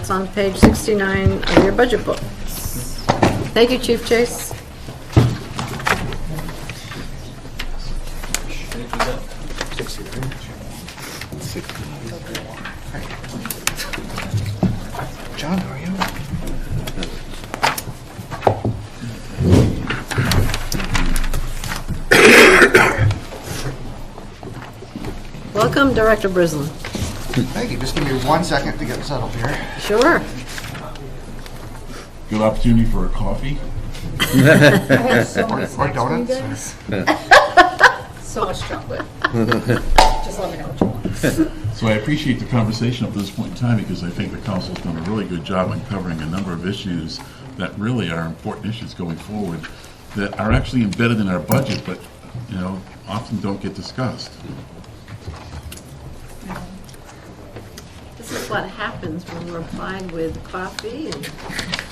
that's on page 69 of your budget book. Thank you, Chief Chase. John, how are you? Welcome, Director Brislin. Thank you. Just give me 1 second to get settled here. Sure. Good opportunity for a coffee. Or donuts. So much chocolate. Just let me know what you want. So I appreciate the conversation up to this point in time because I think the council's done a really good job in covering a number of issues that really are important issues going forward that are actually embedded in our budget, but often don't get discussed. This is what happens when we're applied with coffee and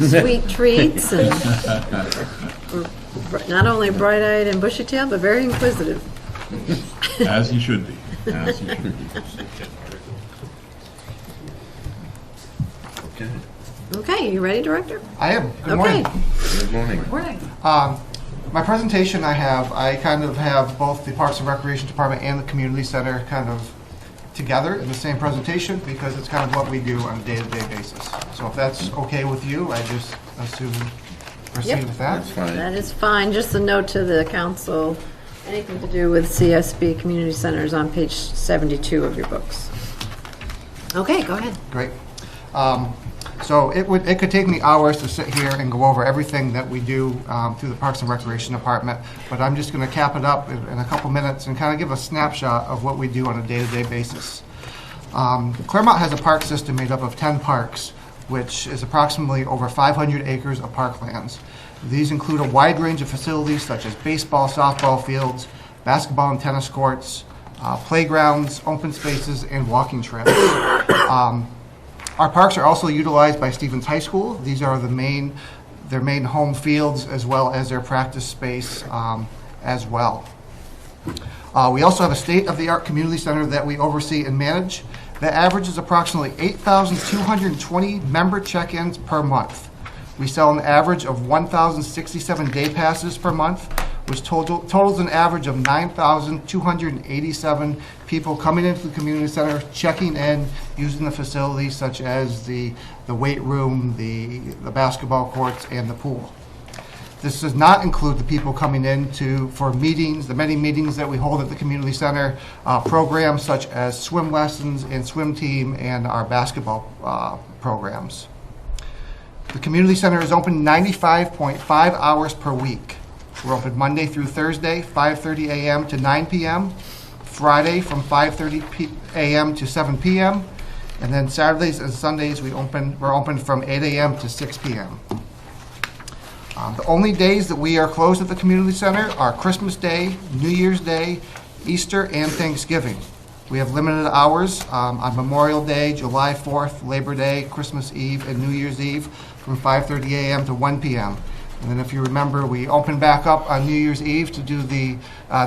sweet treats, and we're not only bright-eyed and bushy-tailed, but very inquisitive. As you should be. As you should be. Okay. Okay, you ready, Director? I am. Good Okay. morning. Good morning. Morning. My presentation I kind of have both the Parks and Recreation Department and the Community Center kind of together in the same presentation because it's kind of what we do on a day-to-day basis. So if that's okay with you, I just assume proceed Yep. with that. That's fine. That is fine. Just a note to the council, anything to do with CSB Community Centers on page 72 of your books. Okay, go ahead. Great. So it could take me hours to sit here and go over everything that we do through the Parks and Recreation Department, but I'm just going to cap it up in a couple minutes and kind of give a snapshot of what we do on a day-to-day basis. Claremont has a park system made up of 10 parks, which is approximately over 500 acres of parklands. These include a wide range of facilities such as baseball, softball fields, basketball and tennis courts, playgrounds, open spaces, and walking trails. Our parks are also utilized by Stevens High School. These are their main home fields as well as their practice space as well. We also have a state-of-the-art community center that we oversee and manage that averages approximately 8,220 member check-ins per month. We sell an average of 1,067 day passes per month, which totals an average of 9,287 people coming into the community center, checking in, using the facilities such as the weight room, the basketball courts, and the pool. This does not include the people coming in for meetings, the many meetings that we hold at the community center, programs such as swim lessons and swim team, and our basketball programs. The community center is open 95.5 hours per week. We're open Monday through Thursday, 5:30 a.m. to 9 p.m., Friday from 5:30 a.m. to 7 p.m., and then Saturdays and Sundays we're open from 8 a.m. to 6 p.m. The only days that we are closed at the community center are Christmas Day, New Year's Day, Easter, and Thanksgiving. We have limited hours on Memorial Day, July 4th, Labor Day, Christmas Eve, and New Year's Eve from 5:30 a.m. to 1 p.m. And then if you remember, we open back up on New Year's Eve to do the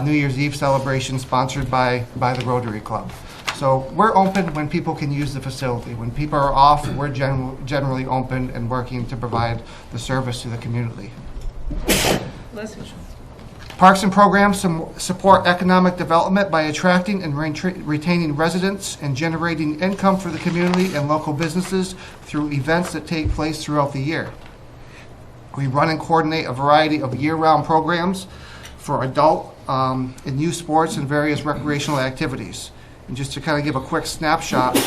New Year's Eve celebration sponsored by the Rotary Club. So we're open when people can use the facility. When people are off, we're generally open and working to provide the service to the community. Parks and programs support economic development by attracting and retaining residents and generating income for the community and local businesses through events that take place throughout the year. We run and coordinate a variety of year-round programs for adult and youth sports and various recreational activities. And just to kind of give a quick snapshot,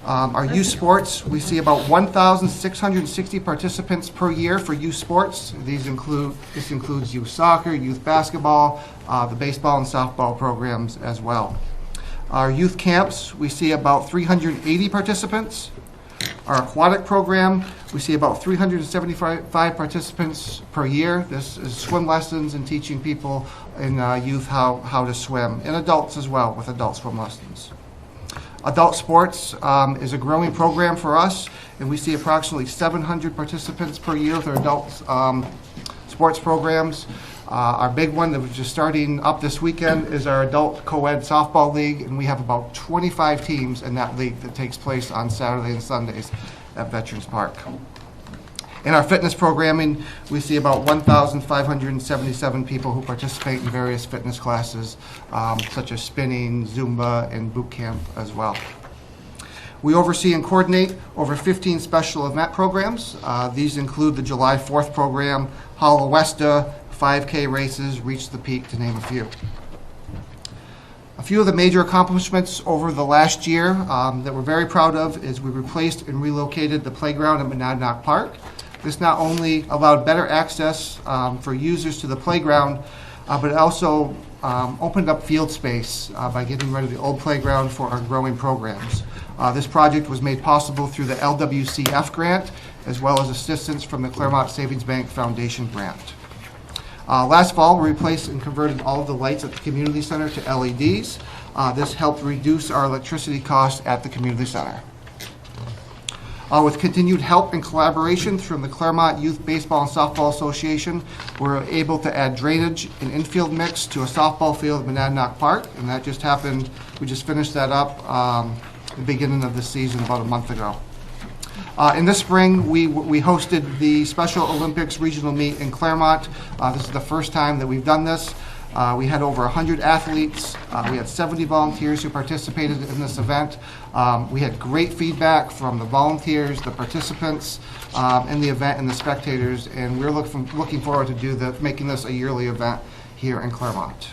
our youth sports, we see about 1,660 participants per year for youth sports. This includes youth soccer, youth basketball, the baseball and softball programs as well. Our youth camps, we see about 380 participants. Our aquatic program, we see about 375 participants per year. This is swim lessons and teaching people in youth how to swim, and adults as well with adult swim lessons. Adult sports is a growing program for us, and we see approximately 700 participants per year with our adult sports programs. Our big one that was just starting up this weekend is our adult co-ed softball league, and we have about 25 teams in that league that takes place on Saturday and Sundays. at Veterans Park. In our fitness programming, we see about 1,577 people who participate in various fitness classes, such as spinning, Zumba, and boot camp as well. We oversee and coordinate over 15 special event programs. These include the July 4th program, Hallowesta, 5K races, Reach the Peak, to name a few. A few of the major accomplishments over the last year that we're very proud of is we replaced and relocated the playground at Monadnock Park. This not only allowed better access for users to the playground, but it also opened up field space by getting rid of the old playground for our growing programs. This project was made possible through the LWCF grant, as well as assistance from the Claremont Savings Bank Foundation grant. Last fall, we replaced and converted all of the lights at the community center to LEDs. This helped reduce our electricity costs at the community center. With continued help and collaboration from the Claremont Youth Baseball and Softball Association, we're able to add drainage and infield mix to a softball field at Monadnock Park, and that just happened. We just finished that up the beginning of the season about a month ago. In the spring, we hosted the Special Olympics regional meet in Claremont. This is the first time that we've done this. We had over 100 athletes. We had 70 volunteers who participated in this event. We had great feedback from the volunteers, the participants in the event, and the spectators, and we're looking forward to making this a yearly event here in Claremont.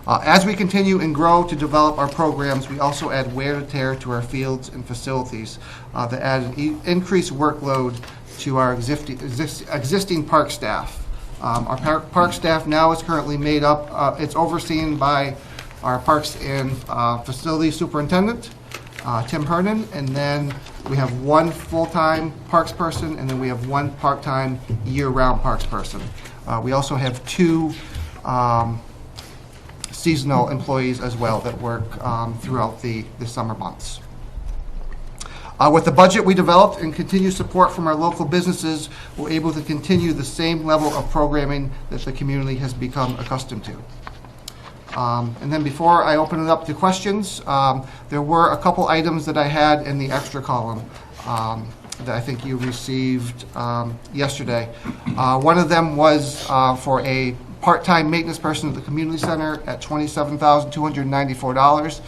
As we continue and grow to develop our programs, we also add wear and tear to our fields and facilities that add an increased workload to our existing park staff. Our park staff now is currently made up, it's overseen by our Parks and Facilities Superintendent, Tim Hernan, and then we have one full-time parks person, and then we have one part-time year-round parks person. We also have two seasonal employees as well that work throughout the summer months. With the budget we developed and continued support from our local businesses, we're able to continue the same level of programming that the community has become accustomed to. And then before I open it up to questions, there were a couple items that I had in the extra column that I think you received yesterday. One of them was for a part-time maintenance person at the community center at $27,294.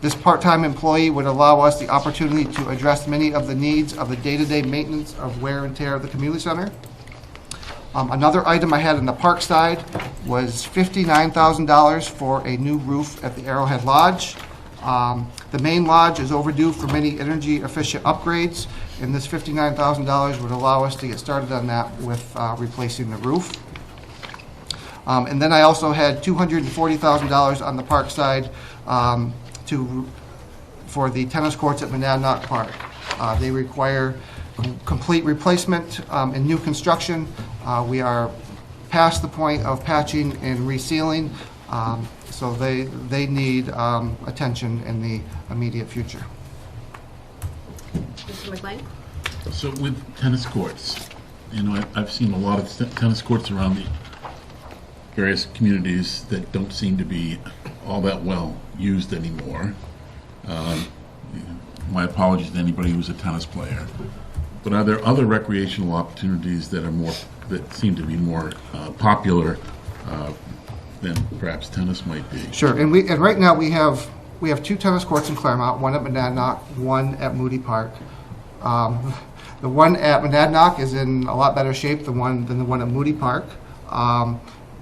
This part-time employee would allow us the opportunity to address many of the needs of the day-to-day maintenance of wear and tear of the community center. Another item I had in the park side was $59,000 for a new roof at the Arrowhead Lodge. The main lodge is overdue for many energy-efficient upgrades, and this $59,000 would allow us to get started on that with replacing the roof. And then I also had $240,000 on the park side for the tennis courts at Monadnock Park. They require complete replacement and new construction. We are past the point of patching and resealing, so they need attention in the immediate future. Mr. McLean? So with tennis courts, you know, I've seen a lot of tennis courts around the various communities that don't seem to be all that well used anymore. My apologies to anybody who's a tennis player. But are there other recreational opportunities that seem to be more popular than perhaps tennis might be? Sure, and right now we have two tennis courts in Claremont, one at Monadnock, one at Moody Park. The one at Monadnock is in a lot better shape than the one at Moody Park.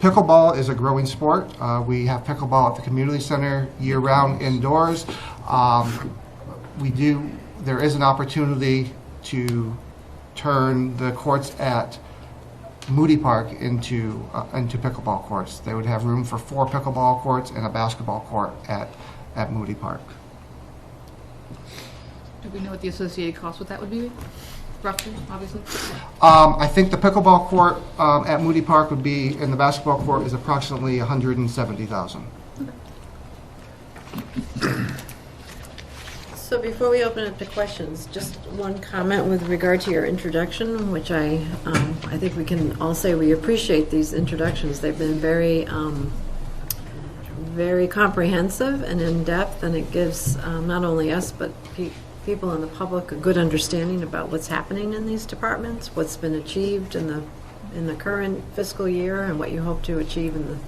Pickleball is a growing sport. We have pickleball at the community center year-round indoors. There is an opportunity to turn the courts at Moody Park into pickleball courts. They would have room for 4 pickleball courts and a basketball court at Moody Park. Do we know what the associated cost with that would be? Roughly, obviously. I think the pickleball court at Moody Park would be, and the basketball court is approximately $170,000. So before we open up to questions, just one comment with regard to your introduction, which I think we can all say we appreciate these introductions. They've been very very comprehensive and in-depth, and it gives not only us but people in the public a good understanding about what's happening in these departments, what's been achieved in the current fiscal year, and what you hope to achieve in the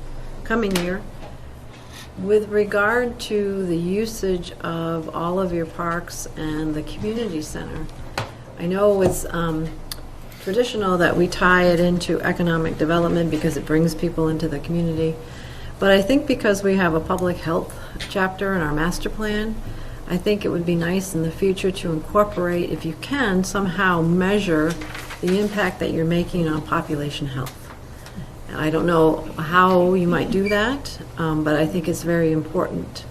coming year. With regard to the usage of all of your parks and the community center, I know it's traditional that we tie it into economic development because it brings people into the community. But I think because we have a public health chapter in our master plan, I think it would be nice in the future to incorporate, if you can, somehow measure the impact that you're making on population health. I don't know how you might do that, but I think it's very important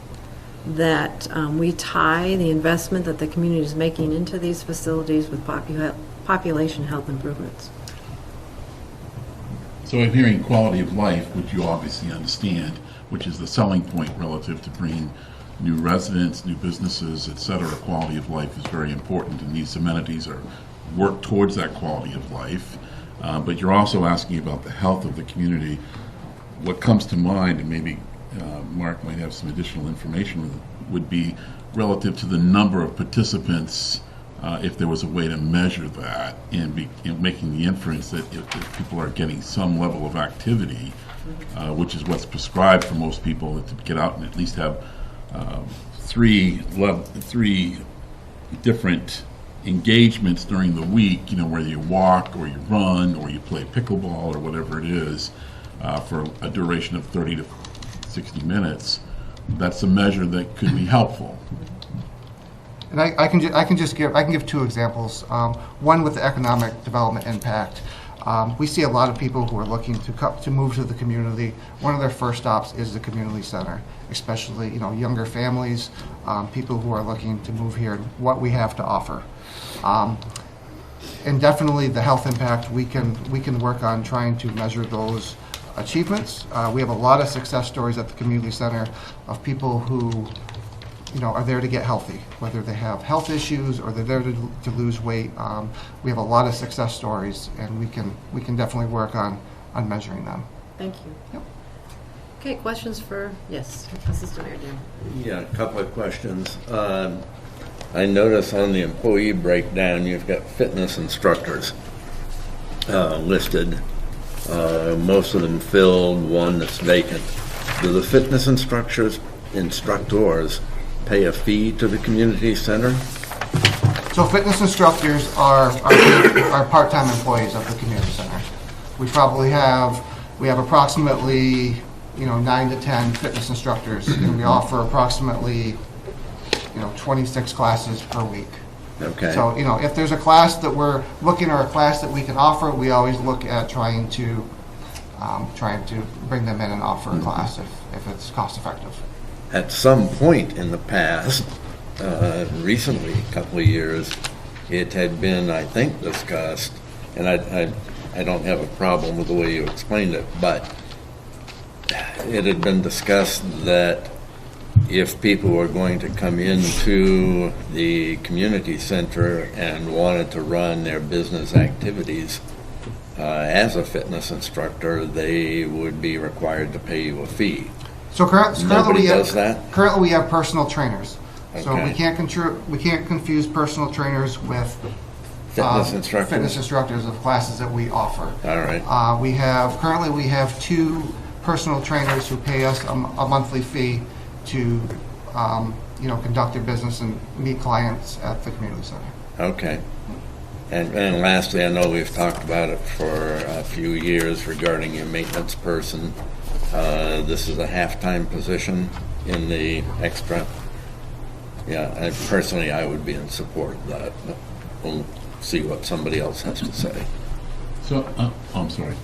that we tie the investment that the community is making into these facilities with population health improvements. So I'm hearing quality of life, which you obviously understand, which is the selling point relative to bringing new residents, new businesses, et cetera. Quality of life is very important, and these amenities are work towards that quality of life. But you're also asking about the health of the community. What comes to mind, and maybe Mark might have some additional information, would be relative to the number of participants, if there was a way to measure that, and making the inference that if people are getting some level of activity, which is what's prescribed for most people, to get out and at least have three different engagements during the week, whether you walk or you run or you play pickleball or whatever it is, for a duration of 30 to 60 minutes, that's a measure that could be helpful. And I can give two examples. One with the economic development impact. We see a lot of people who are looking to move to the community. One of their first stops is the community center, especially younger families, people who are looking to move here, and what we have to offer. And definitely the health impact, we can work on trying to measure those achievements. We have a lot of success stories at the community center of people who are there to get healthy, whether they have health issues or they're there to lose weight. We have a lot of success stories, and we can definitely work on measuring them. Thank you. Yep. Okay, questions for, yes, Assistant Mayor Dan. Yeah, a couple of questions. I notice on the employee breakdown, you've got fitness instructors listed. Most of them filled, one that's vacant. Do the fitness instructors pay a fee to the community center? So fitness instructors are part-time employees of the community center. We have approximately 9 to 10 fitness instructors, and we offer approximately 26 classes per week. Okay. So if there's a class that we're looking, or a class that we can offer, we always look at trying to bring them in and offer a class if it's cost effective. At some point in the past, recently, a couple of years, it had been, I think, discussed, and I don't have a problem with the way you explained it, but it had been discussed that if people were going to come into the community center and wanted to run their business activities as a fitness instructor, they would be required to pay you a fee. So currently Nobody we have, does that? Currently we have personal trainers. So Okay. we can't confuse personal trainers with Fitness instructors? fitness instructors of classes that we offer. All right. Currently we have 2 personal trainers who pay us a monthly fee to conduct their business and meet clients at the community center. Okay. And lastly, I know we've talked about it for a few years regarding your maintenance person. This is a half-time position in the extra. Yeah, I would be in support of that. But we'll see what somebody else has to say. So, I'm sorry.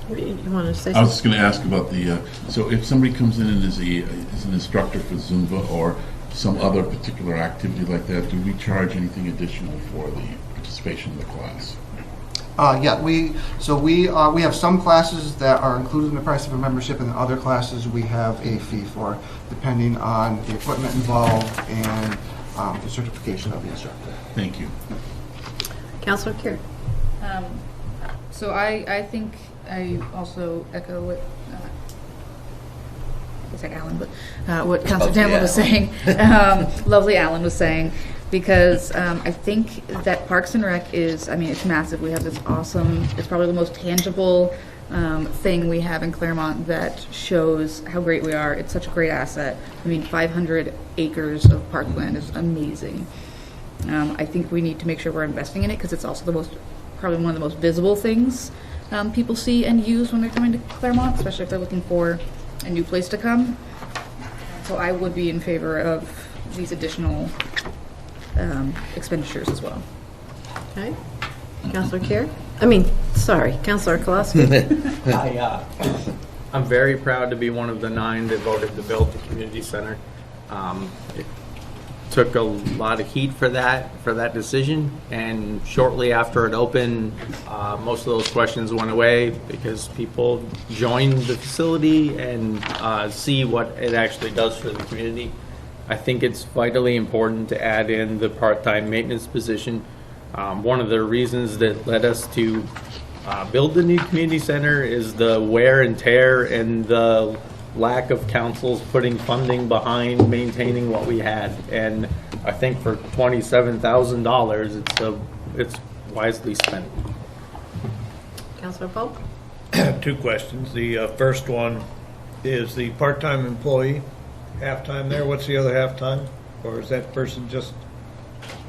You want to say I was something? just going to ask about so if somebody comes in and is an instructor for Zumba or some other particular activity like that, do we charge anything additional for the participation in the class? Yeah, we have some classes that are included in the price of a membership, and other classes we have a fee for, depending on the equipment involved and the certification of the instructor. Thank you. Councilor Keir. So I think I also echo what, it's like Alan, but what Councilor Lovely Tamlin was saying, lovely Alan was saying. because I think that Parks and Rec is, I mean, it's massive. We have this awesome, it's probably the most tangible thing we have in Claremont that shows how great we are. It's such a great asset. I mean, 500 acres of parkland is amazing. I think we need to make sure we're investing in it because it's also probably one of the most visible things people see and use when they're coming to Claremont, especially if they're looking for a new place to come. So I would be in favor of these additional expenditures as well. Okay. Counselor Kier? Counselor Kolowski. I'm very proud to be one of the 9 that voted to build the community center. It took a lot of heat for that decision, and shortly after it opened, most of those questions went away because people joined the facility and see what it actually does for the community. I think it's vitally important to add in the part-time maintenance position. One of the reasons that led us to build the new community center is the wear and tear and the lack of councils putting funding behind maintaining what we had. And I think for $27,000, it's wisely spent. Counselor Polk? Two questions. The first one is the part-time employee, half-time there. What's the other half-time? Or is that person just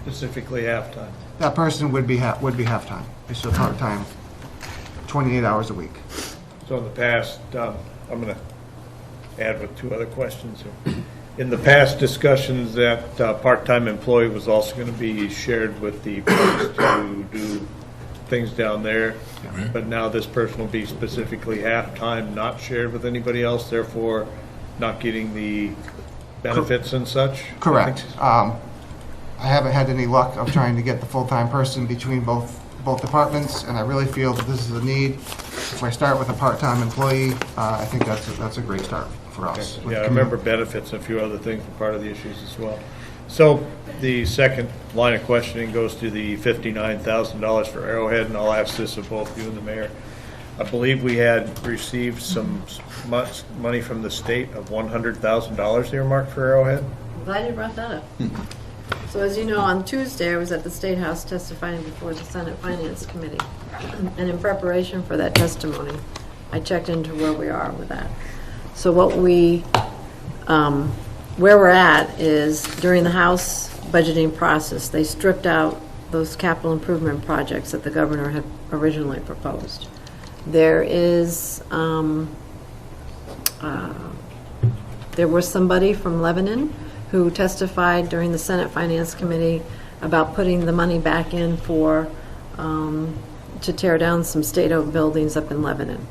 specifically half-time? That person would be half-time. It's a part-time, 28 hours a week. So in the past, I'm going to add with 2 other questions here. In the past discussions, that part-time employee was also going to be shared with the folks to do things down there. But now this person will be specifically half-time, not shared with anybody else, therefore not getting the benefits and such? Correct. I haven't had any luck of trying to get the full-time person between both departments, and I really feel that this is a need. If I start with a part-time employee, I think that's a great start for us. Yeah, I remember benefits and a few other things were part of the issues as well. So the second line of questioning goes to the $59,000 for Arrowhead, and I'll ask this of both you and the mayor. I believe we had received some money from the state of $100,000 earmarked for Arrowhead. I'm glad you brought that up. So as you know, on Tuesday, I was at the State House testifying before the Senate Finance Committee. And in preparation for that testimony, I checked into where we are with that. So where we're at is during the House budgeting process, they stripped out those capital improvement projects that the governor had originally proposed. There was somebody from Lebanon who testified during the Senate Finance Committee about putting the money back in to tear down some state-owned buildings up in Lebanon.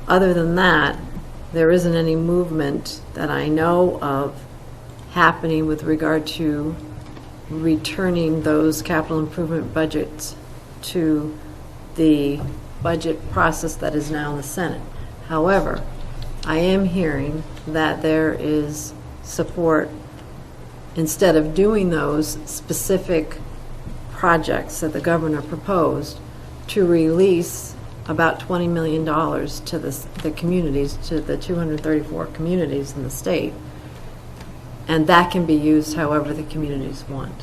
Other than that, there isn't any movement that I know of happening with regard to returning those capital improvement budgets to the budget process that is now in the Senate. However, I am hearing that there is support, instead of doing those specific projects that the governor proposed, to release about $20 million to the communities, to the 234 communities in the state. And that can be used however the communities want.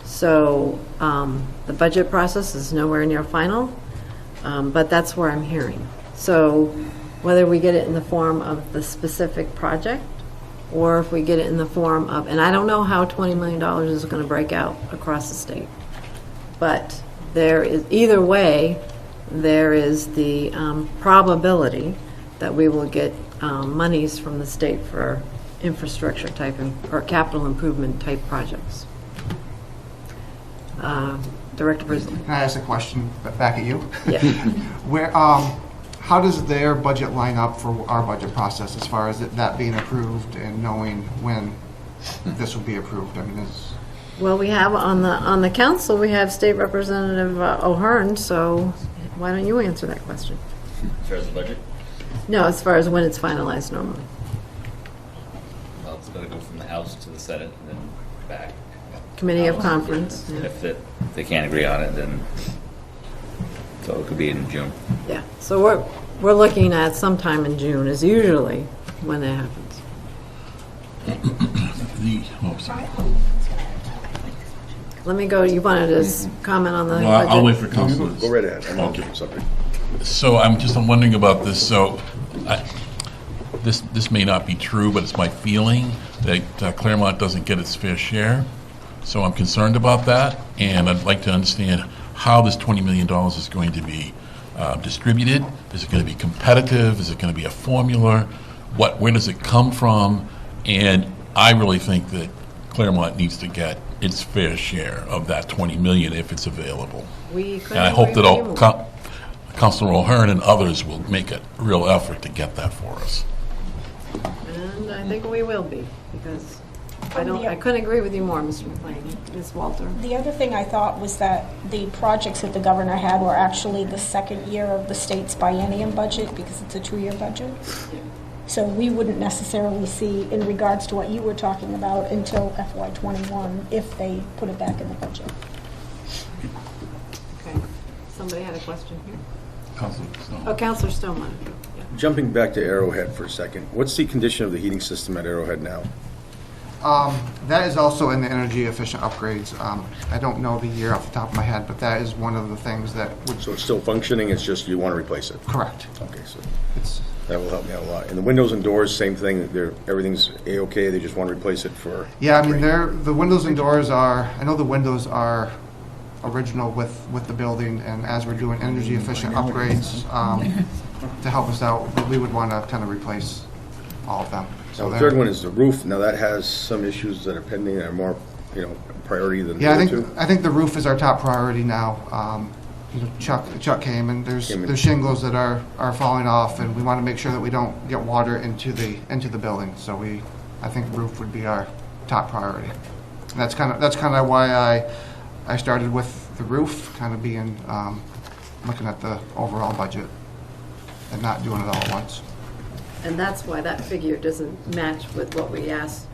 So the budget process is nowhere near final, but that's where I'm hearing. So whether we get it in the form of the specific project, or if we get it in the form of, and I don't know how $20 million is going to break out across the state, but there is, either way, there is the probability that we will get monies from the state for infrastructure type or capital improvement type projects. Director Brisley. Can I ask a question back at you? Yeah. How does their budget line up for our budget process as far as that being approved and knowing when this will be approved? I mean, Well, we have on the council, we have State Representative O'Hearn, so why don't you answer that question? As far as the budget? No, as far as when it's finalized normally. Well, it's going to go from the House to the Senate and then back. Committee of Conference. And Yeah. if they can't agree on it, then, so it could be in June. Yeah, so we're looking at sometime in June is usually when that happens. Sorry. let me go, you wanted to comment on the Well, I'll wait budget? for Councilor. Go right ahead. I'm on Okay. the subject. So I'm wondering about this. So this may not be true, but it's my feeling that Claremont doesn't get its fair share. So I'm concerned about that, and I'd like to understand how this $20 million is going to be distributed. Is it going to be competitive? Is it going to be a formula? Where does it come from? And I really think that Claremont needs to get its fair share of that $20 million if it's available. We couldn't And I hope agree that with you more. Councilor O'Hearn and others will make a real effort to get that for us. And I think we will be, because I couldn't agree with you more, Mr. McLean. Ms. Walter? The other thing I thought was that the projects that the governor had were actually the second year of the state's biennium budget, because it's a 2-year budget. So we wouldn't necessarily see, in regards to what you were talking about, until FY '21, if they put it back in the budget. Okay. Somebody had a question here? Councilor Stone. Oh, Counselor Stone wanted to. Yeah. Jumping back to Arrowhead for a second, what's the condition of the heating system at Arrowhead now? That is also in the energy efficient upgrades. I don't know the year off the top of my head, but that is one of the things that would, So it's still functioning, it's just you want to replace it? correct. Okay, so It's, that will help me out a lot. And the windows and doors, same thing, everything's A-okay, they just want to replace it for? yeah, I mean, the windows and doors are, I know the windows are original with the building, and as we're doing energy efficient upgrades to help us out, we would want to kind of replace all of them. Now, the they're- third one is the roof. Now, that has some issues that are pending that are more, priority than the Yeah, other two. I think the roof is our top priority now. Chuck came, and there's shingles that are falling off, and we want to make sure that we don't get water into the building. So I think roof would be our top priority. And that's kind of why I started with the roof, kind of being looking at the overall budget and not doing it all at once. And that's why that figure doesn't match with what we asked.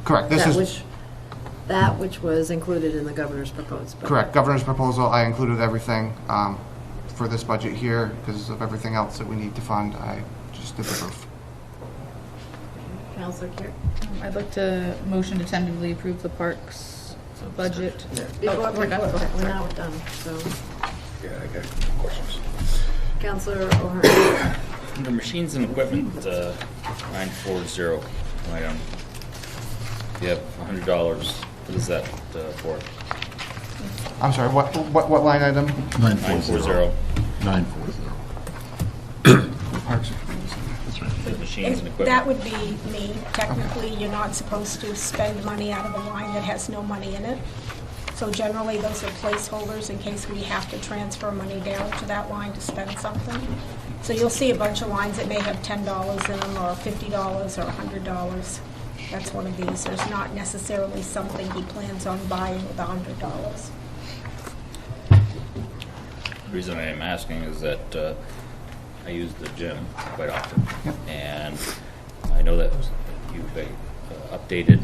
Correct. That which was included in the governor's proposed budget. Correct. Governor's proposal, I included everything for this budget here because of everything else that we need to fund. I just did the roof. Counselor Carey? I'd like to motion to tentatively approve the parks budget. Before, we're done? Okay. we're now done, so. Yeah, I got questions. Counselor O'Hearn? Under machines and equipment, 940 item. You have $100. What is that for? I'm sorry, what line item? 940. 940. Parks and Community Center. That's right. Machines and equipment. That would be me. Technically, you're not supposed to spend money out of a line that has no money in it. So generally, those are placeholders in case we have to transfer money down to that line to spend something. So you'll see a bunch of lines that may have $10 in them, or $50, or $100. That's one of these. There's not necessarily something he plans on buying with $100. The reason I am asking is that I use the gym quite often, and I know that you've updated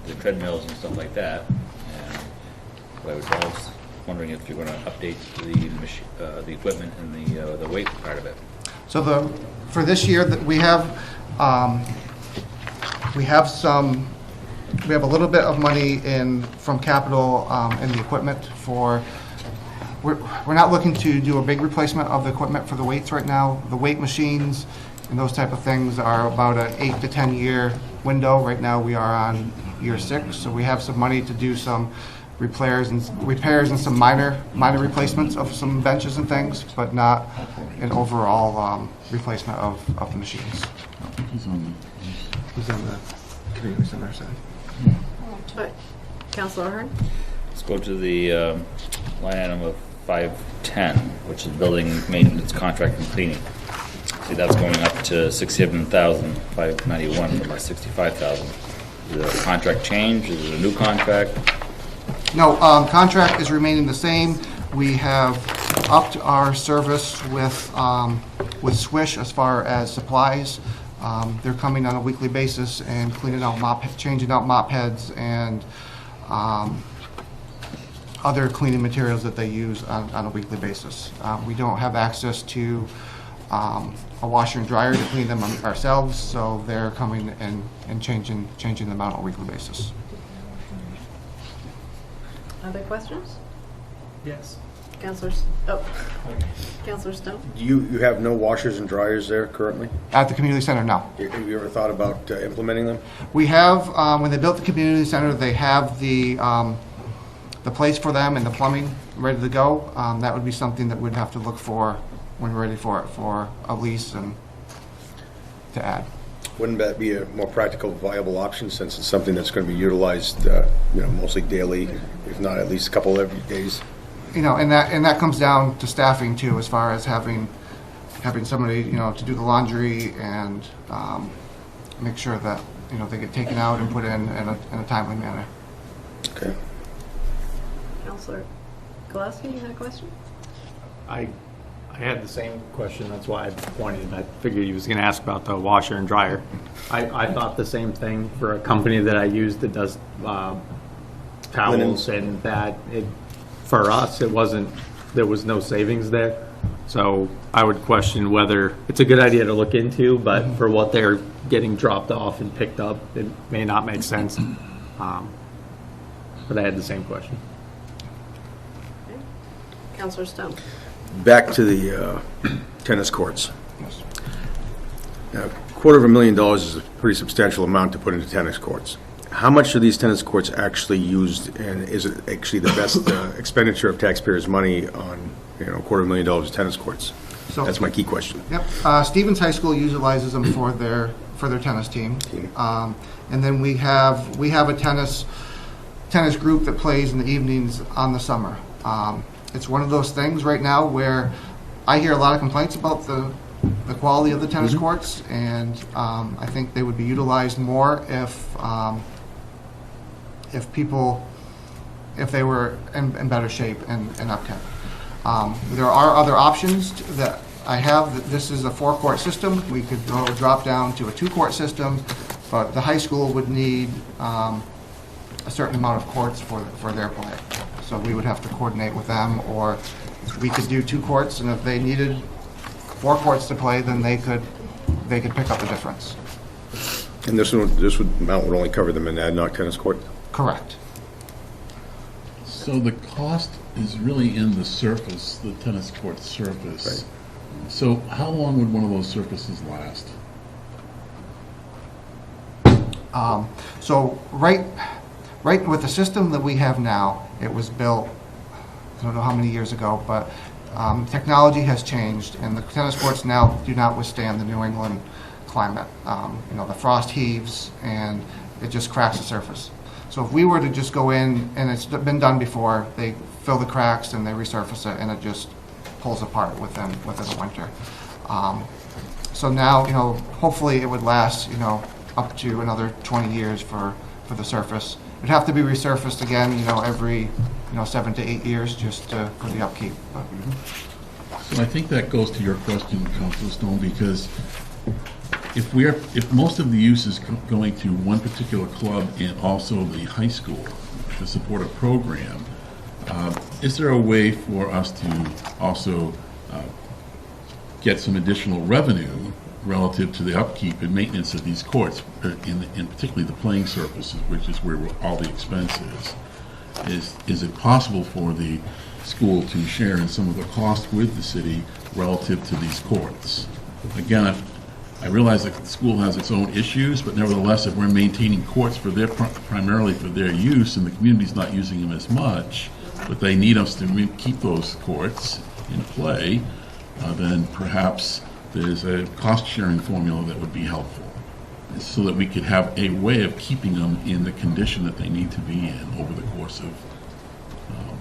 the treadmills and stuff like that. And I was wondering if you're going to update the equipment and the weight part of it. So for this year, we have a little bit of money from capital in the equipment for. We're not looking to do a big replacement of the equipment for the weights right now. The weight machines and those type of things are about an 8 to 10 year window. Right now we are on year 6, so we have some money to do some repairs and some minor replacements of some benches and things, but not an overall replacement of the machines. He's on Who's on the community center side? But, Counselor O'Hearn? Let's go to the line item of 510, which is building maintenance contract and cleaning. See, that's going up to $67,591 from our $65,000. Is it a contract change? Is it a new contract? No, contract is remaining the same. We have upped our service with Swish as far as supplies. They're coming on a weekly basis and changing out mop heads and other cleaning materials that they use on a weekly basis. We don't have access to a washer and dryer to clean them ourselves, so they're coming and changing them out on a weekly basis. Other questions? Yes. Counselors, Counselor Stone? You have no washers and dryers there currently? At the community center, no. Have you ever thought about implementing them? We have, when they built the community center, they have the place for them and the plumbing ready to go. That would be something that we'd have to look for when we're ready for it, for a lease and to add. Wouldn't that be a more practical, viable option since it's something that's going to be utilized, mostly daily, if not at least a couple every days? You know, and that comes down to staffing too, as far as having somebody, to do the laundry and make sure that, they get taken out and put in a timely manner. Okay. Counselor Gillespie, you had a question? I had the same question, that's why I pointed. I figured he was going to ask about the washer and dryer. I thought the same thing for a company that I use that does towels, and that for us, there was no savings there. So I would question whether it's a good idea to look into, but for what they're getting dropped off and picked up, it may not make sense. But I had the same question. Counselor Stone? Back to the tennis courts. Now, $250,000 is a pretty substantial amount to put into tennis courts. How much are these tennis courts actually used, and is it actually the best expenditure of taxpayers' money on, $250,000 of tennis courts? So- That's my key question. Yep. Stevens High School utilizes them for their tennis team. And then we have a tennis group that plays in the evenings on the summer. It's one of those things right now where I hear a lot of complaints about the quality of the tennis courts, and I think they would be utilized more if they were in better shape and upkept. There are other options that I have. This is a 4-court system. We could drop down to a 2-court system, but the high school would need a certain amount of courts for their play. So we would have to coordinate with them, or we could do 2 courts, and if they needed 4 courts to play, then they could pick up the difference. And this amount would only cover the Monadnock tennis court? Correct. So the cost is really in the surface, the tennis court surface. Right. So how long would one of those surfaces last? So right with the system that we have now, it was built, I don't know how many years ago, but technology has changed, and the tennis courts now do not withstand the New England climate. The frost heaves, and it just cracks the surface. So if we were to just go in, and it's been done before, they fill the cracks and they resurface it, and it just pulls apart within the winter. So now, hopefully it would last, up to another 20 years for the surface. It'd have to be resurfaced again, every 7 to 8 years just for the upkeep. But, So I think that goes to your question, Councilor Stone, because if most of the use is going to one particular club and also the high school to support a program, is there a way for us to also get some additional revenue relative to the upkeep and maintenance of these courts, in particularly the playing surfaces, which is where all the expense is? Is it possible for the school to share in some of the cost with the city relative to these courts? Again, I realize that the school has its own issues, but nevertheless, if we're maintaining courts for primarily for their use, and the community's not using them as much, but they need us to keep those courts in play, then perhaps there's a cost-sharing formula that would be helpful, so that we could have a way of keeping them in the condition that they need to be in over the course of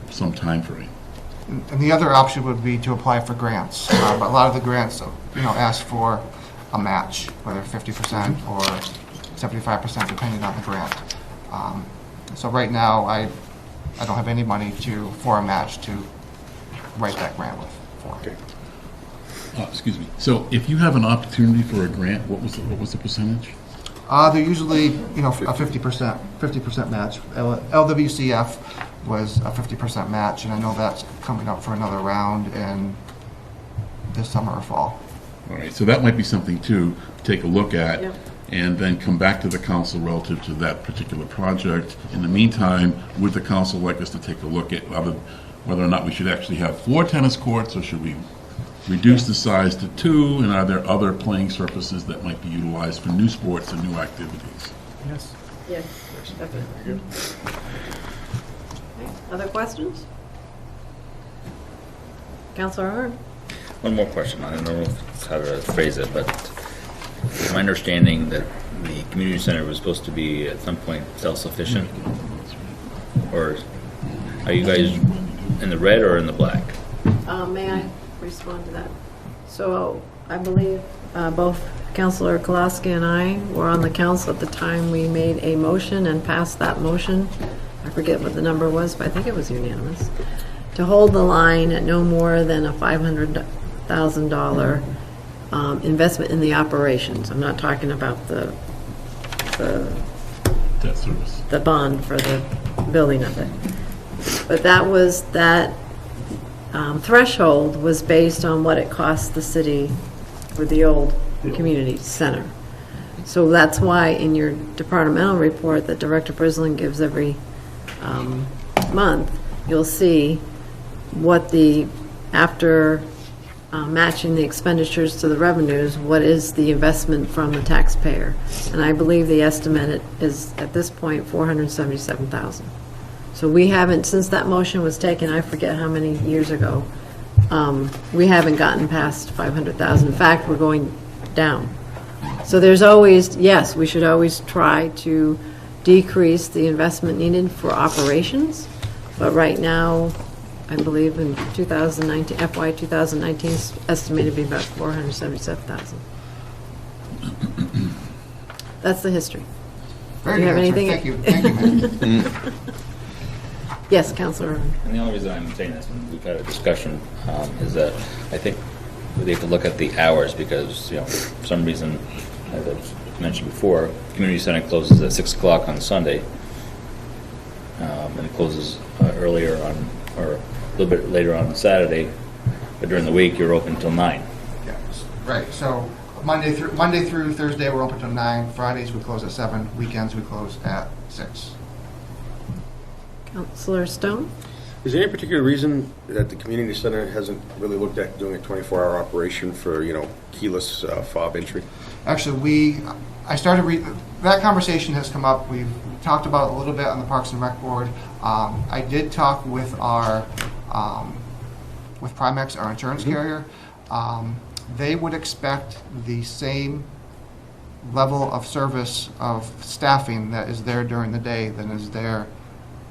some time frame. and the other option would be to apply for grants. But a lot of the grants, ask for a match, whether 50% or 75%, depending on the grant. So right now, I don't have any money for a match to write that grant with. Okay. Excuse me. So if you have an opportunity for a grant, what was the percentage? They're usually, a 50% match. LWCF was a 50% match, and I know that's coming up for another round in this summer or fall. All right, so that might be something to take a look at. Yep. and then come back to the council relative to that particular project. In the meantime, would the council like us to take a look at whether or not we should actually have 4 tennis courts, or should we reduce the size to 2, and are there other playing surfaces that might be utilized for new sports and new activities? Yes. Yes, definitely. Okay. Other questions? Councilor Ahern? One more question. I don't know how to phrase it, but it's my understanding that the community center was supposed to be at some point self-sufficient. Or are you guys in the red or in the black? May I respond to that? So I believe both Councilor Kolaski and I were on the council at the time we made a motion and passed that motion. I forget what the number was, but I think it was unanimous, to hold the line at no more than a $500,000 investment in the operations. I'm not talking about the Debt service. the bond for the building of it. But that threshold was based on what it cost the city for the old community center. So that's why in your departmental report that Director Brisling gives every month, you'll see what after matching the expenditures to the revenues, what is the investment from the taxpayer. And I believe the estimate is, at this point, $477,000. So we haven't, since that motion was taken, I forget how many years ago, we haven't gotten past $500,000. In fact, we're going down. So there's always, yes, we should always try to decrease the investment needed for operations, but right now, I believe in 2019, FY 2019 is estimated to be about $477,000. That's the history. Very Do you good have answer. anything? Thank you. Thank you, ma'am. Yes, Councilor. And the only reason I'm saying this, and we've had a discussion, is that I think we have to look at the hours because, for some reason, as I've mentioned before, community center closes at 6 o'clock on Sunday, and it closes earlier or a little bit later on Saturday, but during the week you're open till 9. Yes, right. So Monday through Thursday, we're open till 9. Fridays, we close at 7. Weekends, we close at 6. Councilor Stone? Is there any particular reason that the community center hasn't really looked at doing a 24-hour operation for, keyless fob entry? Actually, that conversation has come up. We've talked about it a little bit on the Parks and Rec board. I did talk with with Primex, our insurance carrier. They would expect the same level of service of staffing that is there during the day than is there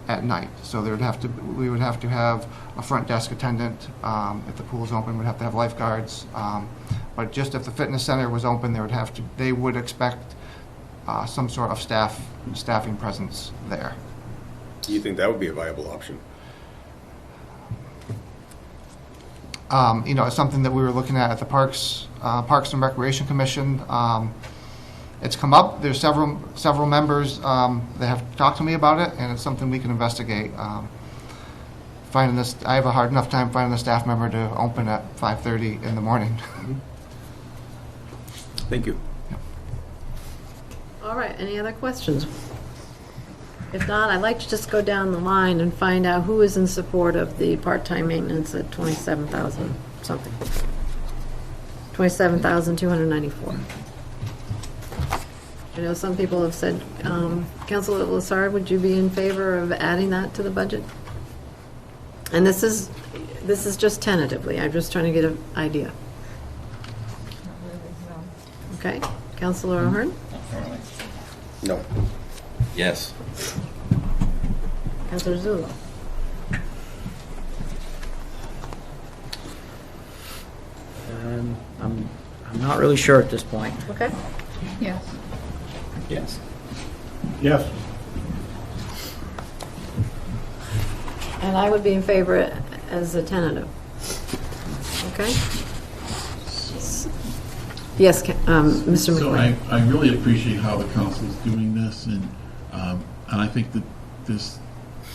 at night. So we would have to have a front desk attendant. If the pool's open, we'd have to have lifeguards. But just if the fitness center was open, they would expect some sort of staffing presence there. Do you think that would be a viable option? It's something that we were looking at the Parks and Recreation Commission. It's come up. There's several members that have talked to me about it, and it's something we can investigate. I have a hard enough time finding a staff member to open at 5:30 in the morning. Thank you. All right, any other questions? If not, I'd like to just go down the line and find out who is in support of the part-time maintenance at $27,000 something. $27,294. I know some people have said, Councilor Lassard, would you be in favor of adding that to the budget? And this is just tentatively. I'm just trying to get an idea. Okay, Councilor Ahern? No. Yes. Councilor Zullo? I'm not really sure at this point. Okay. Yes. Yes. Yes. And I would be in favor as a tentative. Okay? Yes, Mr. So McLean. I really appreciate how the council is doing this, and I think that there's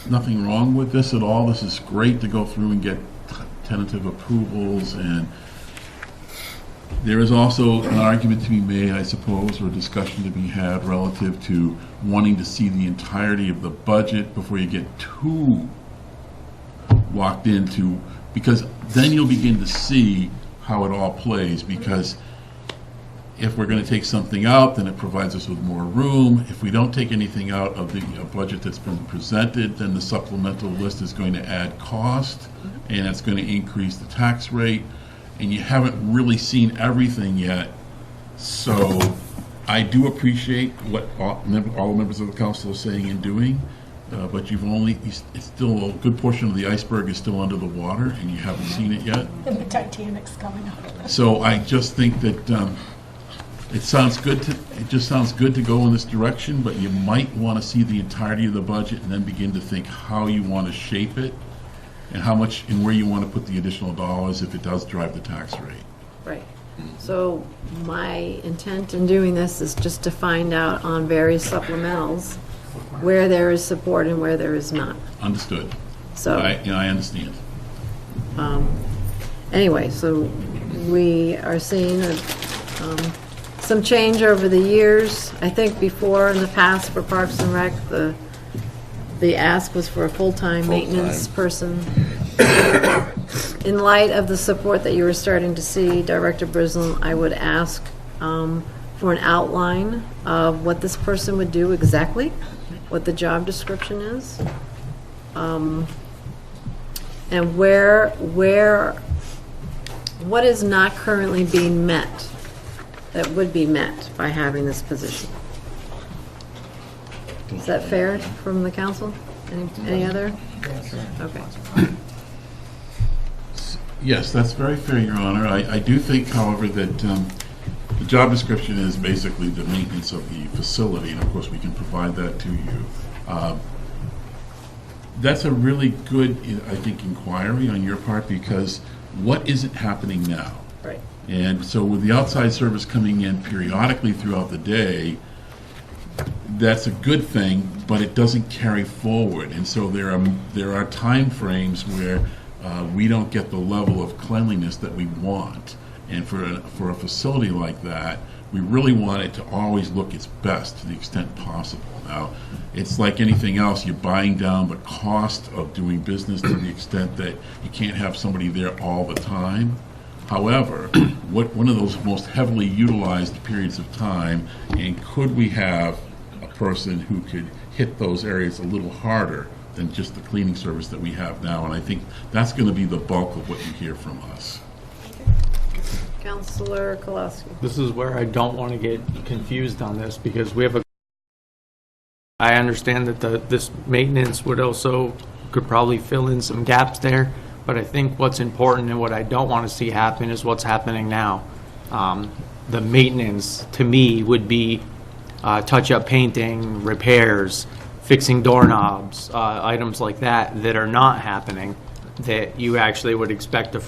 nothing wrong with this at all. This is great to go through and get tentative approvals, and There is also an argument to be made, I suppose, or a discussion to be had relative to wanting to see the entirety of the budget before you get too locked into, because then you'll begin to see how it all plays, because if we're going to take something out, then it provides us with more room. If we don't take anything out of the budget that's been presented, then the supplemental list is going to add cost, and it's going to increase the tax rate, and you haven't really seen everything yet. So I do appreciate what all the members of the council are saying and doing, but it's still a good portion of the iceberg is still under the water, and you haven't seen it yet. And the Titanic's coming up. So I just think that it just sounds good to go in this direction, but you might want to see the entirety of the budget and then begin to think how you want to shape it and how much and where you want to put the additional dollars if it does drive the tax rate. Right. So my intent in doing this is just to find out on various supplementals where there is support and where there is not. Understood. So I understand. Anyway, so we are seeing some change over the years. I think before, in the past, for Parks and Rec, the ask was for a full-time maintenance person. In light of the support that you were starting to see, Director Brislin, I would ask for an outline of what this person would do exactly, what the job description is, and what is not currently being met that would be met by having this position. Is that fair from the council? Any other? Okay. Yes, that's very fair, Your Honor. I do think, however, that the job description is basically the maintenance of the facility, and of course we can provide that to you. That's a really good, I think, inquiry on your part, because what isn't happening now? Right. And so with the outside service coming in periodically throughout the day, that's a good thing, but it doesn't carry forward. And so there are time frames where we don't get the level of cleanliness that we want. And for a facility like that, we really want it to always look its best to the extent possible. Now, it's like anything else, you're buying down the cost of doing business to the extent that you can't have somebody there all the time. However, one of those most heavily utilized periods of time, and could we have a person who could hit those areas a little harder than just the cleaning service that we have now? And I think that's going to be the bulk of what you hear from us. Councilor Kolowski. This is where I don't want to get confused on this, because I understand that this maintenance could probably fill in some gaps there, but I think what's important and what I don't want to see happen is what's happening now. The maintenance, to me, would be touch-up painting, repairs, fixing doorknobs, items like that are not happening, that you actually would expect a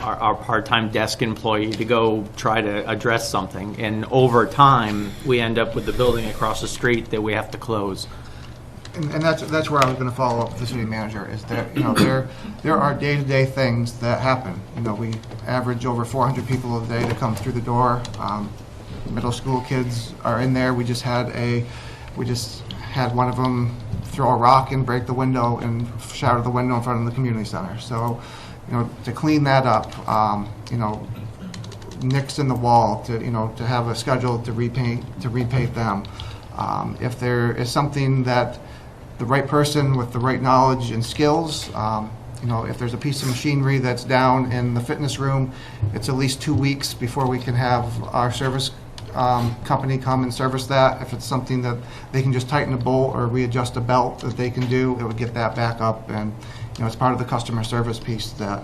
our part-time desk employee to go try to address something. And over time, we end up with the building across the street that we have to close. And that's where I was going to follow up with the city manager, is that, there are day-to-day things that happen. We average over 400 people a day to come through the door. Middle school kids are in there. We just had one of them throw a rock and break the window and shatter the window in front of the community center. So, to clean that up, nicks in the wall, to have a schedule to repaint them. If there is something that the right person with the right knowledge and skills, if there's a piece of machinery that's down in the fitness room, it's at least 2 weeks before we can have our service company come and service that. If it's something that they can just tighten a bolt or readjust a belt that they can do, it would get that back up. And it's part of the customer service piece that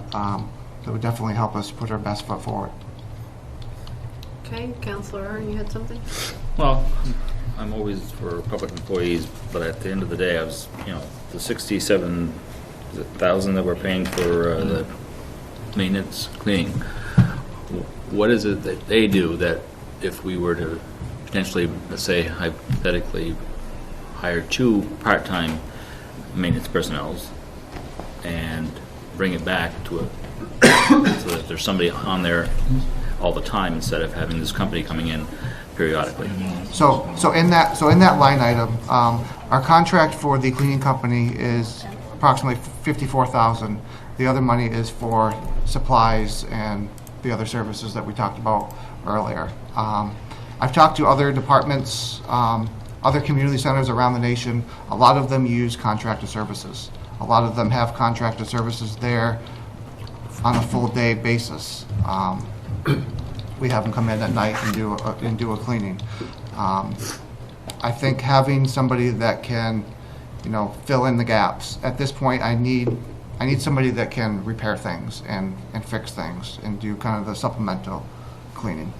would definitely help us put our best foot forward. Okay, Councilor Aaron, you had something? Well, I'm always for public employees, but at the end of the day, I was, the 67,000 that we're paying for the maintenance cleaning. What is it that they do that if we were to potentially, let's say hypothetically, hire 2 part-time maintenance personnel and bring it back to so that there's somebody on there, all the time instead of having this company coming in periodically. So in that line item, our contract for the cleaning company is approximately $54,000. The other money is for supplies and the other services that we talked about earlier. I've talked to other departments, other community centers around the nation. A lot of them use contracted services. A lot of them have contracted services there on a full day basis. We have them come in at night and do a cleaning. I think having somebody that can, fill in the gaps. At this point, I need somebody that can repair things and fix things and do kind of the supplemental cleaning.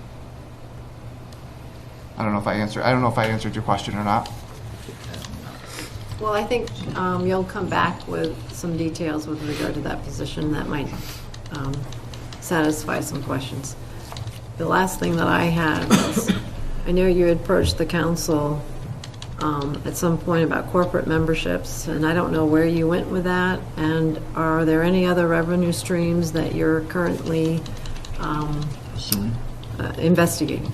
I don't know if I answered your question or not. Well, I think you'll come back with some details with regard to that position that might satisfy some questions. The last thing that I had was, I know you had approached the council at some point about corporate memberships, and I don't know where you went with that, and are there any other revenue streams that you're currently investigating?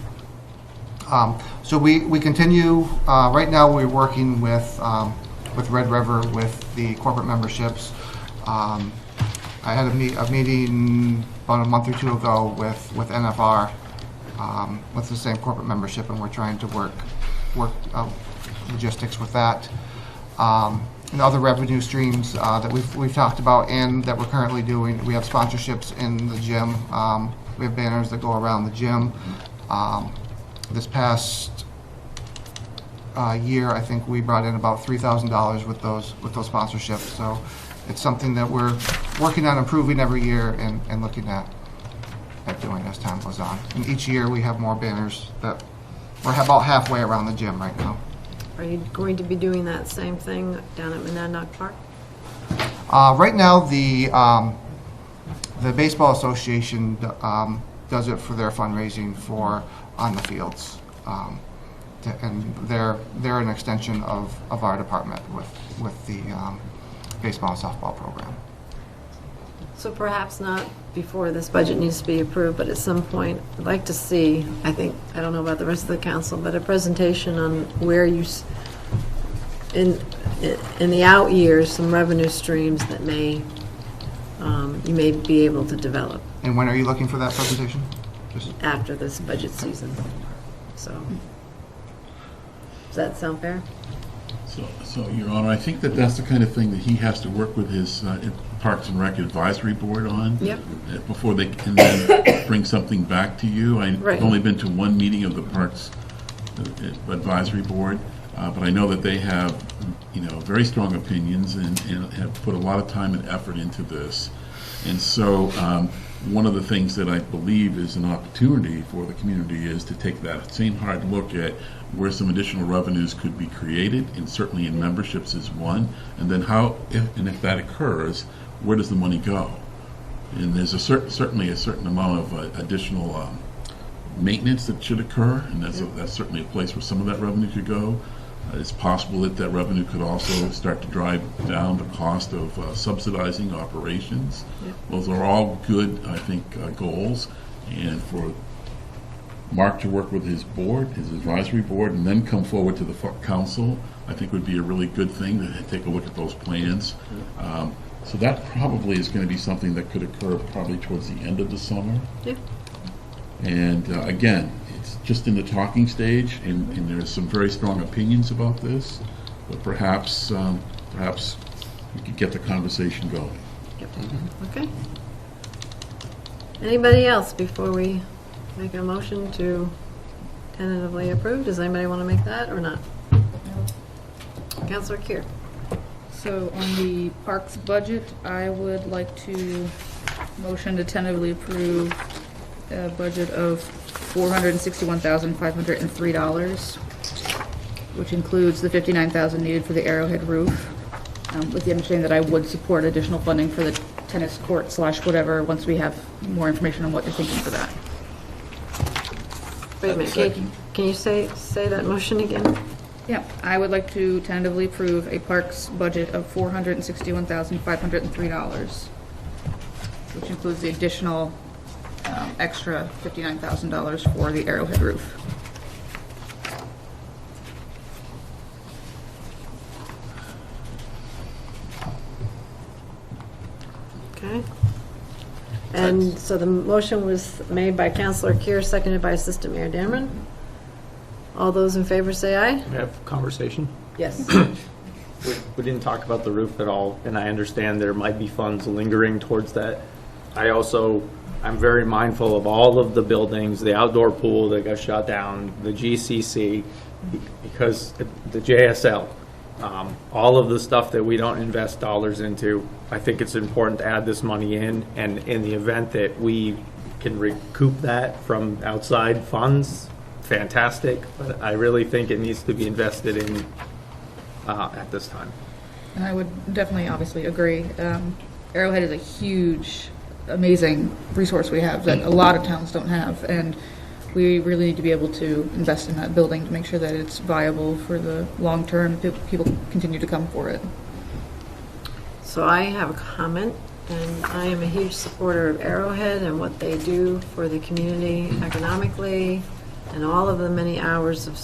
So we continue, right now we're working with Red River with the corporate memberships. I had a meeting about a month or two ago with NFR with the same corporate membership, and we're trying to work out logistics with that. And other revenue streams that we've talked about and that we're currently doing. We have sponsorships in the gym. We have banners that go around the gym. This past year, I think we brought in about $3,000 with those sponsorships. So it's something that we're working on improving every year and looking at doing as time goes on. And each year we have more banners that we're about halfway around the gym right now. Are you going to be doing that same thing down at Monadnock Park? Right now, the Baseball Association does it for their fundraising for on the fields, and they're an extension of our department with the baseball and softball program. So perhaps not before this budget needs to be approved, but at some point, I'd like to see, I don't know about the rest of the council, but a presentation on where you, in the out years, some revenue streams that you may be able to develop And when are you looking for that presentation? after this budget season. So, does that sound fair? So, Your Honor, I think that's the kind of thing that he has to work with his Parks and Rec Advisory Board on. Yep. Before they can then bring something back to you. I've Right. only been to one meeting of the Parks Advisory Board, but I know that they have, very strong opinions and have put a lot of time and effort into this. And so, one of the things that I believe is an opportunity for the community is to take that same hard look at where some additional revenues could be created, and certainly in memberships is one, and then if that occurs, where does the money go? And there's certainly a certain amount of additional maintenance that should occur, and that's certainly a place where some of that revenue could go. It's possible that revenue could also start to drive down the cost of subsidizing operations. Yep. Those are all good, I think, goals, and for Mark to work with his board, his advisory board, and then come forward to the council, I think would be a really good thing to take a look at those plans. So that probably is going to be something that could occur probably towards the end of the summer. Yeah. And again, it's just in the talking stage, and there's some very strong opinions about this, but perhaps we could get the conversation going. Yep. Okay. Anybody else before we make a motion to tentatively approve? Does anybody want to make that or not? Councilor Kier. So on the parks budget, I would like to motion to tentatively approve a budget of $461,503, which includes the $59,000 needed for the Arrowhead roof, with the understanding that I would support additional funding for the tennis court / whatever once we have more information on what they're thinking for that. Wait a minute. Can you say that motion again? Yeah, I would like to tentatively approve a parks budget of $461,503, which includes the additional extra $59,000 for the Arrowhead roof. Okay. And so the motion was made by Councilor Keir, seconded by Assistant Mayor Dameron. All those in favor say aye. We have a conversation. Yes. We didn't talk about the roof at all, and I understand there might be funds lingering towards that. I'm very mindful of all of the buildings, the outdoor pool that got shut down, the GCC, because the JSL, all of the stuff that we don't invest dollars into, I think it's important to add this money in, and in the event that we can recoup that from outside funds, fantastic, but I really think it needs to be invested in at this time. And I would definitely, obviously, agree. Arrowhead is a huge, amazing resource we have that a lot of towns don't have, and we really need to be able to invest in that building to make sure that it's viable for the long term. People continue to come for it. So I have a comment, and I am a huge supporter of Arrowhead and what they do for the community economically, and all of the many hours of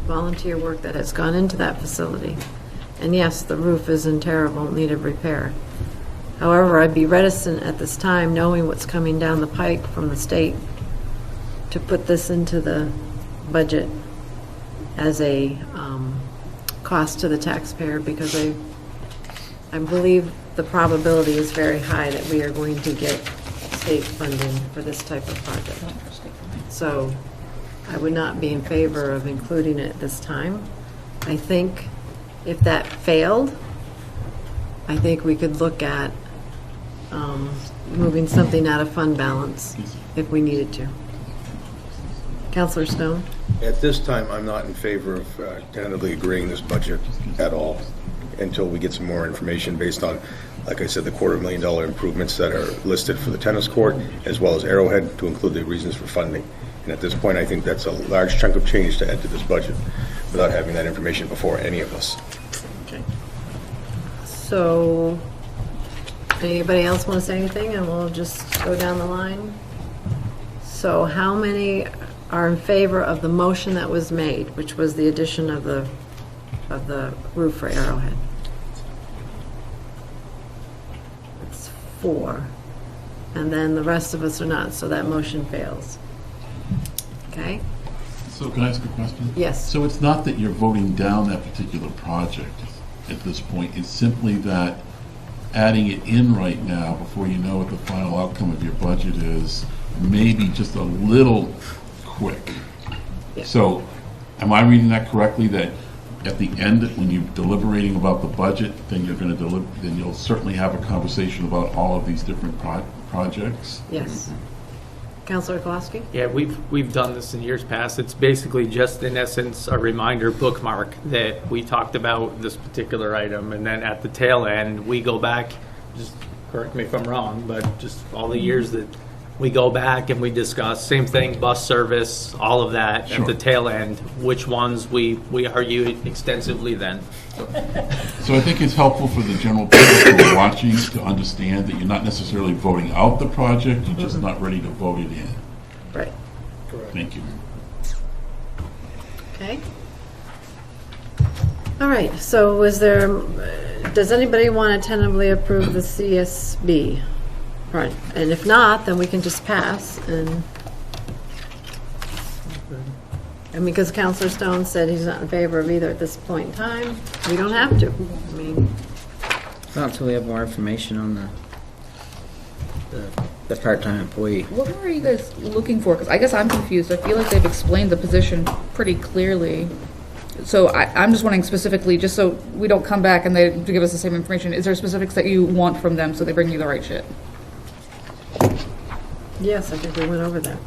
volunteer work that has gone into that facility. And yes, the roof is in terrible need of repair. However, I'd be reticent at this time, knowing what's coming down the pike from the state, to put this into the budget as a cost to the taxpayer, because I believe the probability is very high that we are going to get state funding for this type of project. So I would not be in favor of including it at this time. I think if that failed, I think we could look at moving something out of fund balance if we needed to. Councilor Stone? At this time, I'm not in favor of tentatively agreeing this budget at all until we get some more information based on, like I said, the $250,000 improvements that are listed for the tennis court, as well as Arrowhead, to include the reasons for funding. And at this point, I think that's a large chunk of change to add to this budget without having that information before any of us. Okay. So, anybody else want to say anything, and we'll just go down the line? So how many are in favor of the motion that was made, which was the addition of the roof for Arrowhead? It's 4. And then the rest of us are not, so that motion fails. Okay? So can I ask a question? Yes. So it's not that you're voting down that particular project at this point, it's simply that adding it in right now before you know what the final outcome of your budget is, maybe just a little quick. Yeah. So am I reading that correctly, that at the end, when you're deliberating about the budget, then you're going to then you'll certainly have a conversation about all of these different projects? Yes. Councilor Kowalski? Yeah, we've done this in years past. It's basically just, in essence, a reminder bookmark that we talked about this particular item, and then at the tail end, we go back, just correct me if I'm wrong, but just all the years that we go back and we discuss, same thing, bus service, all of that, Sure. at the tail end, which ones we argue extensively then. So I think it's helpful for the general public who are watching to understand that you're not necessarily voting out the project, you're just not ready to vote it in. Right. Thank you. Okay. All right, so does anybody want to tentatively approve the CSB? Right, and if not, then we can just pass, and because Councilor Stone said he's not in favor of either at this point in time, we don't have to. I mean, Not until we have more information on the part-time employee. What are you guys looking for? Because I guess I'm confused. I feel like they've explained the position pretty clearly. So I'm just wondering specifically, just so we don't come back and they give us the same information, is there specifics that you want from them so they bring you the right shit? yes, I think we went over that.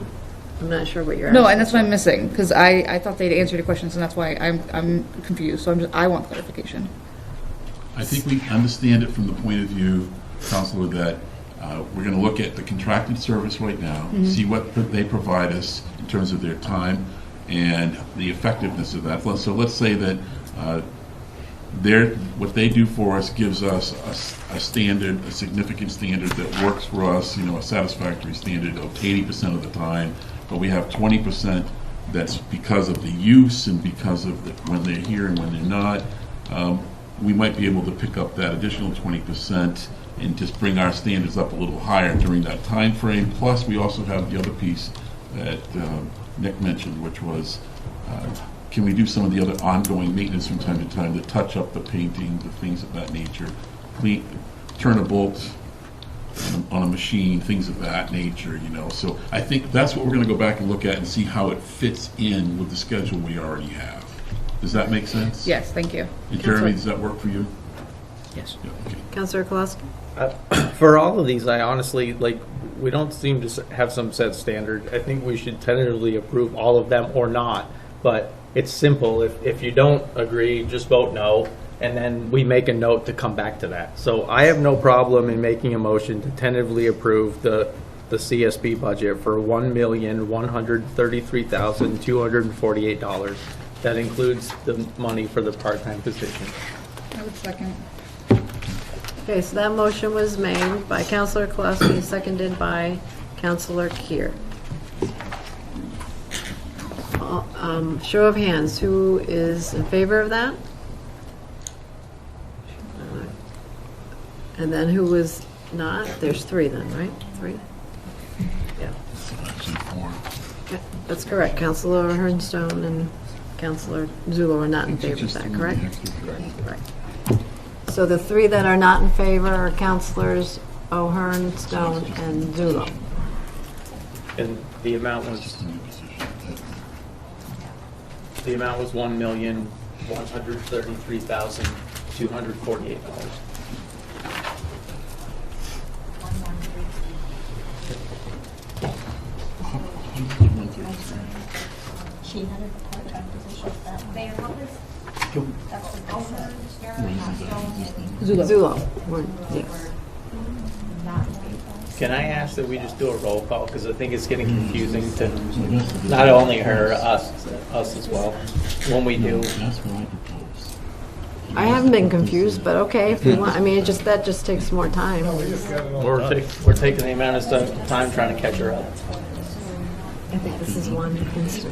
I'm not sure what you're asking. No, and that's what I'm missing, because I thought they'd answered your questions, and that's why I'm confused. So I want clarification. I think we understand it from the point of view, Counselor, that we're going to look at the contracted service right now, see what they provide us in terms of their time and the effectiveness of that. So let's say that what they do for us gives us a standard, a significant standard that works for us, a satisfactory standard of 80% of the time, but we have 20% that's because of the use and because of when they're here and when they're not. We might be able to pick up that additional 20% and just bring our standards up a little higher during that time frame. Plus, we also have the other piece that Nick mentioned, which was can we do some of the other ongoing maintenance from time to time, to touch up the painting, the things of that nature, turn a bolt on a machine, things of that nature, So I think that's what we're going to go back and look at and see how it fits in with the schedule we already have. Does that make sense? Yes, thank you. And Jeremy, does that work for you? Yes. Yeah, okay. Councilor Kowalski? For all of these, I honestly, we don't seem to have some set standard. I think we should tentatively approve all of them or not, but it's simple. If you don't agree, just vote no, and then we make a note to come back to that. So I have no problem in making a motion to tentatively approve the CSB budget for $1,133,248. That includes the money for the part-time position. I would second. Okay, so that motion was made by Councilor Kowalski, seconded by Councilor Kier. Show of hands, who is in favor of that? And then who was not? There's three then, right? Three? Yeah. Actually, 4. Okay, that's correct. Councilor Hernstone and Councilor Zullo are not in favor of that, correct? Right. So the three that are not in favor are Councilors O'Hearn, Stone, and Zullo. And the amount was $1,133,248. She had a part-time position at that one. Zullo. Yes. Can I ask that we just do a roll call, because I think it's getting confusing to not only her, us as well, when we do. That's what I propose. I haven't been confused, but okay, if you want, that just takes more time. We're taking the amount of time trying to catch her up. I think this is one instance.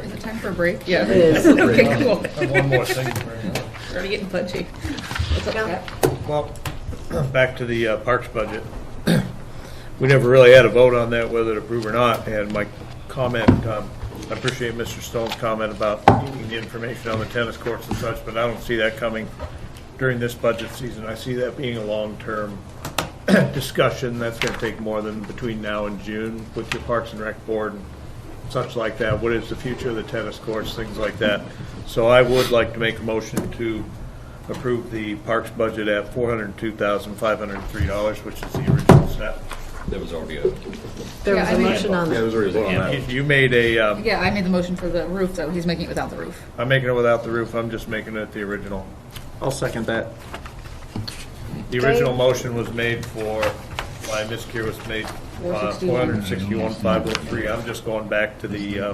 Is it time for a break? Yeah. It is. Okay, cool. One more thing. We're already getting punchy. What's up, Pat? Well, back to the Parks budget. We never really had a vote on that, whether to approve or not, and my comment, I appreciate Mr. Stone's comment about needing the information on the tennis courts and such, but I don't see that coming during this budget season. I see that being a long-term discussion that's going to take more than between now and June with your Parks and Rec board and such like that. What is the future of the tennis courts, things like that. So I would like to make a motion to approve the Parks budget at $402,503, which is the original set. There was already a, There was Yeah, a I mean- motion on that. was already a vote on that. You made a, Yeah, I made the motion for the roof, so he's making it without the roof. I'm making it without the roof, I'm just making it the original. I'll second that. The original motion was made by Ms. Kier was made, 461,503. I'm just going back to the,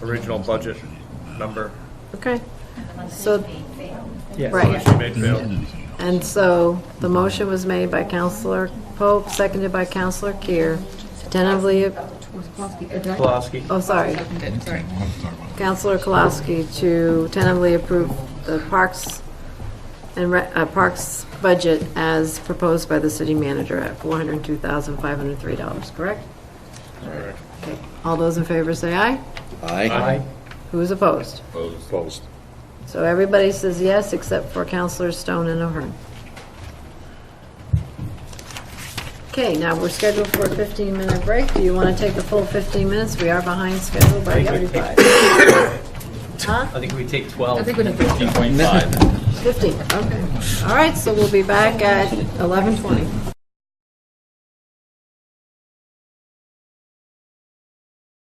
original budget number. Okay. So, Yes. right. She made fail. And so the motion was made by Councilor Pope, seconded by Councilor Kier. Tentatively, Pulaski. oh, sorry. Sorry. Councilor Kowalski to tentatively approve the Parks and Parks budget as proposed by the city manager at $402,503, correct? Correct. Okay. All those in favor say aye. Aye. Who is opposed? Opposed. So everybody says yes except for Councilors Stone and O'Hearn. Okay, now we're scheduled for a 15-minute break. Do you want to take the full 15 minutes? We are behind schedule by 35. Huh? I think we take 12. I think we have 15.5. 15, okay. All right, so we'll be back at 11:20.